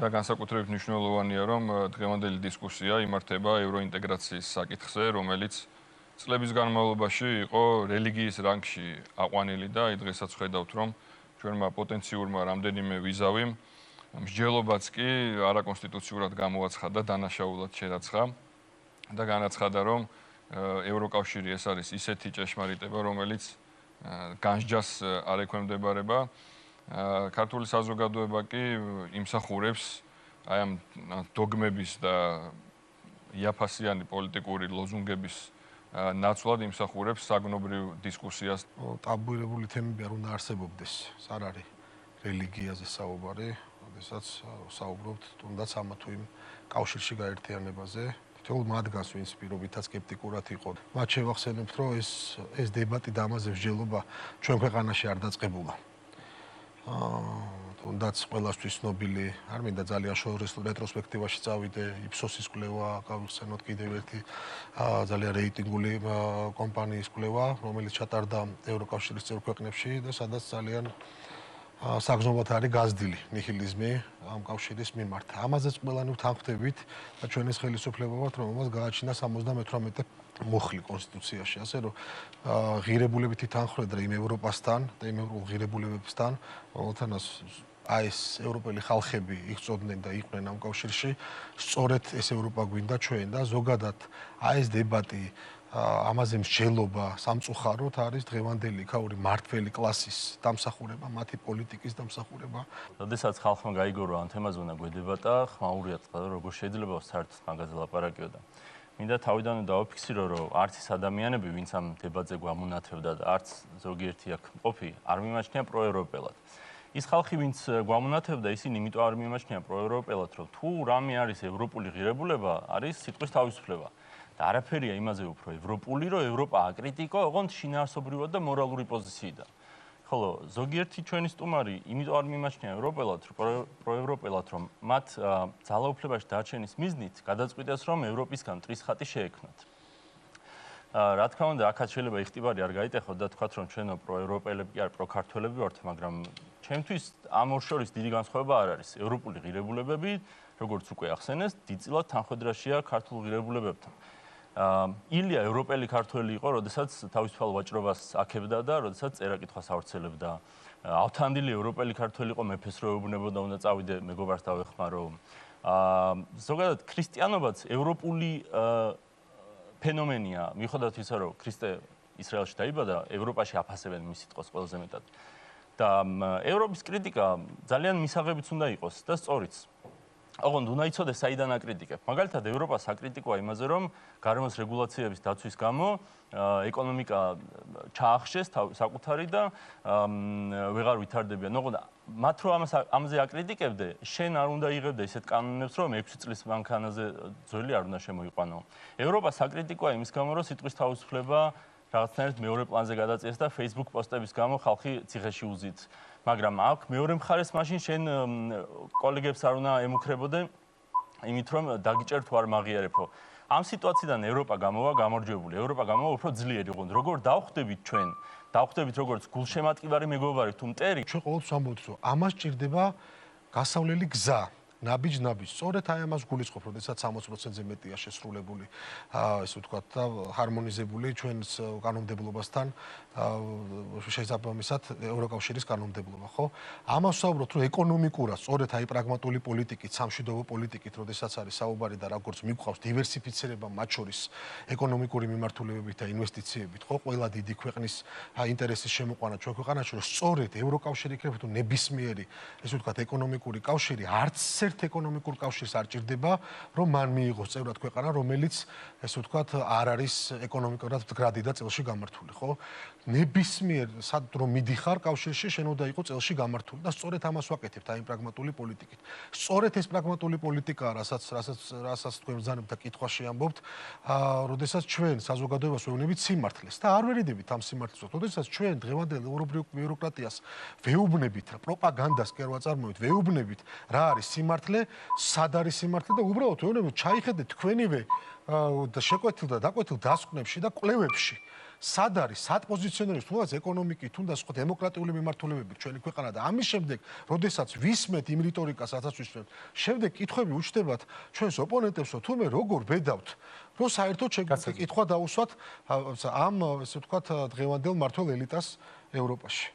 და განსაკუთრებით მნიშვნელოვანია, რომ დღევანდელი დისკუსია იმართება ევროინტეგრაციის საკითხზე, რომელიც წლების განმავლობაში იყო რელიგიის რანგში აყვანილი და დღესაც ხედავთ, რომ ჩვენმა პოტენციურმა რამდენიმე ვიზავიმ მსჯელობაც კი არაკონსტიტუციურად გამოაცხადა, დანაშაულად შერაცხა და განაცხადა, რომ ევროკავშირი ეს არის ისეთი ჭეშმარიტება, რომელიც განსჯას არ ექვემდებარება. ქართული საზოგადოება კი იმსახურებს აი ამ დოგმების და იაფასიანი პოლიტიკური ლოზუნგების ნაცვლად იმსახურებს საგნობრივ დისკუსიას. ტაბუირებული თემები არ უნდა არსებობდეს. ეს არ არის რელიგიაზე საუბარი, როდესაც საუბრობთ თუნდაც ამა თუ იმ კავშირში გაერთიანებაზე. თითოეულ მათგანს, ვინც პირობითად სკეპტიკურად იყო. მათ შევახსენებთ, რომ ეს დებატი და ამაზე მსჯელობა ჩვენ ქვეყანაში არ დაწყებულა. თუნდაც ყველასთვის ცნობილი, არ მინდა ძალიან შორეს რეტროსპექტივაში წავიდე, იფსოსის კვლევა, გავიხსენოთ კიდევ ერთი ძალიან რეიტინგული კომპანიის კვლევა, რომელიც ჩატარდა ევროკავშირის წევრ ქვეყნებში და სადაც ძალიან საგრძნობლად არის გაზრდილი ნიჰილიზმი ამ კავშირის მიმართ. ამაზეც ყველანი ვთანხმდებით და ჩვენ ეს ხელისუფლება ვართ, რომ ამას გააჩინა 78 მოხლი კონსტიტუციაში, ასე რომ ღირებულებითი თანხმდრა იმ ევროპასთან და იმ ევროპულ ღირებულებებთან, რომელთანაც ეს ევროპელი ხალხები იღწოდნენ და იყვნენ ამ კავშირში, სწორედ ეს ევროპა გვინდა ჩვენ და ზოგადად ეს დებატი ამაზე მსჯელობა სამწუხაროდ არის დღევანდელი იქაური მმართველი კლასის დამსახურება, მათი პოლიტიკის დამსახურება. როდესაც ხალხმა გაიგო ამ თემაზე უნდა გვედებატა, ხმაურია თქმა, როგორ შეიძლება საერთოდ მაგაზე ლაპარაკიო და მინდა თავიდანვე დავაფიქსირო, რომ არც ის ადამიანები, ვინც ამ დებატზე გვამონათებდა და არც ზოგიერთი აქ მყოფი, არ მიმაჩნია პროევროპელად. ის ხალხი, ვინც გვამონათებდა, ისინი იმიტომ არ მიმაჩნია პროევროპელად, რომ თუ რამე არის ევროპული ღირებულება, არის სიტყვის თავისუფლება. და არაფერია იმაზე უფრო ევროპული, რომ ევროპა აკრიტიკო, ოღონდ შინაარსობრივად და მორალური პოზიციიდან. ხოლო ზოგიერთი ჩვენი სტუმარი იმიტომ არ მიმაჩნია ევროპელად, პროევროპელად, რომ მათ ძალაუფლებაში დარჩენის მიზნით გადაწყვიტეს, რომ ევროპისგან მტრის ხატი შეექმნათ. რა თქმა უნდა, აქაც შეიძლება იხტიბარი არ გაიტეხოთ და თქვათ, რომ ჩვენო პროევროპელები კი არ პროქართველები ვართ, მაგრამ ჩემთვის ამ ორ შორის დიდი განსხვავება არ არის. ევროპული ღირებულებები, როგორც უკვე ახსენეს, დიდწილად თანხმედრაშია ქართულ ღირებულებებთან. ილია ევროპელი ქართველი იყო, როდესაც თავისუფალ ვაჭრობას აქებდა და როდესაც წერა-კითხვას ავრცელებდა. ავთანდილი ევროპელი ქართველი იყო, მეფეს რო ეუბნებოდა, უნდა წავიდე, მეგობარს დავეხმარო. ზოგადად ქრისტიანობაც ევროპული ფენომენია, მიუხედავად ისა, რომ ქრისტე ისრაელში დაიბადა, ევროპაში აფასებენ მის სიტყვას ყველაზე მეტად. და ევროპის კრიტიკა ძალიან მისაღებიც უნდა იყოს და სწორიც. ოღონდ უნდა იცოდეს საიდან აკრიტიკებ. მაგალითად, ევროპას აკრიტიკოა იმაზე, რომ გარემოს რეგულაციების დაცვის გამო ეკონომიკა ჩაახშეს საკუთარი და ვეღარ ვითარდებიან. ოღონდ მათ რო ამაზე აკრიტიკებდე, შენ არ უნდა იღებდე ისეთ კანონებს, რომ 6 წლის მანქანაზე ძველი არ უნდა შემოიყვანო. ევროპას აკრიტიკოა იმის გამო, რომ სიტყვის თავისუფლება რაღაცნაირად მეორე პლანზე გადაწიეს და Facebook პოსტების გამო ხალხი ციხეში უზით. მაგრამ აქ მეორე მხარეს მაშინ შენ კოლეგებს არ უნდა ემუქრებოდე იმით, რომ დაგიჭერ თუ არ მაღიარებო. ამ სიტუაციიდან ევროპა გამოვა გამარჯვებული. ევროპა გამოვა უფრო ძლიერი. ოღონდ როგორ დავხვდებით ჩვენ? დავხვდებით როგორც გულშემატკივარი მეგობარი თუ მტერი? ჩვენ ყოველთვის ამბობთ, რომ ამას ჭირდება გასავლელი გზა. ნაბიჯ-ნაბიჯ. სწორედ აი ამას გულისხმობ, როდესაც 60%-ზე მეტია შესრულებული, ესე ვთქვათ, და ჰარმონიზებული ჩვენს კანონმდებლობასთან, შესაბამისად ევროკავშირის კანონმდებლობა, ხო? ამას ვსაუბრობთ, რომ ეკონომიკურად, სწორედ აი პრაგმატული პოლიტიკით, სამშვიდობო პოლიტიკით, როდესაც არის საუბარი და როგორც მიგვყავს დივერსიფიცირება მათ შორის ეკონომიკური მიმართულებებით და ინვესტიციებით, ხო? ყველა დიდი ქვეყნის ინტერესის შემოყვანა ჩვენ ქვეყანაში, რომ სწორედ ევროკავშირი იქნება თუ ნებისმიერი, ესე ვთქვათ, ეკონომიკური კავშირი არც ეკონომიკურ კავშირს არ ჭირდება, რომ მან მიიღოს წევრად ქვეყანა, რომელიც ესე ვთქვათ, არ არის ეკონომიკურად მდგრადი და წელში გამართული, ხო? ნებისმიერ სად რომ მიდიხარ კავშირში, შენ უნდა იყო წელში გამართული და სწორედ ამას ვაკეთებთ აი პრაგმატული პოლიტიკით. სწორედ ეს პრაგმატული პოლიტიკაა, რასაც თქვენ ბრძანებთ და კითხვაში ამბობთ, როდესაც ჩვენ საზოგადოებას ვეუბნებით სიმართლეს და არ ვერიდებით ამ სიმართლეს. როდესაც ჩვენ დღევანდელ ევროპულ ბიუროკრატიას ვეუბნებით, პროპაგანდას კი არ ვაწარმოებთ, ვეუბნებით, რა არის სიმართლე სიმართლე, სად არის სიმართლე და უბრალოდ ეუბნებით ჩაიხედეთ თქვენივე შეკვეთილ და დაკვეთილ დასკვნებში და კვლევებში. სად არის, სად პოზიციონირებს თუნდაც ეკონომიკით, თუნდაც სხვა დემოკრატიული მიმართულებებით ჩვენი ქვეყანა და ამის შემდეგ, როდესაც ვისმენთ იმ რიტორიკას, რასაც ვისმენთ, შემდეგ კითხვები უჩნდებათ ჩვენს ოპონენტებს, რომ თუმე როგორ ბედავთ, რომ საერთოდ შეგვიძლია კითხვა დაუსვათ ამ, ესე ვთქვათ, დღევანდელ მმართველ ელიტას ევროპაში.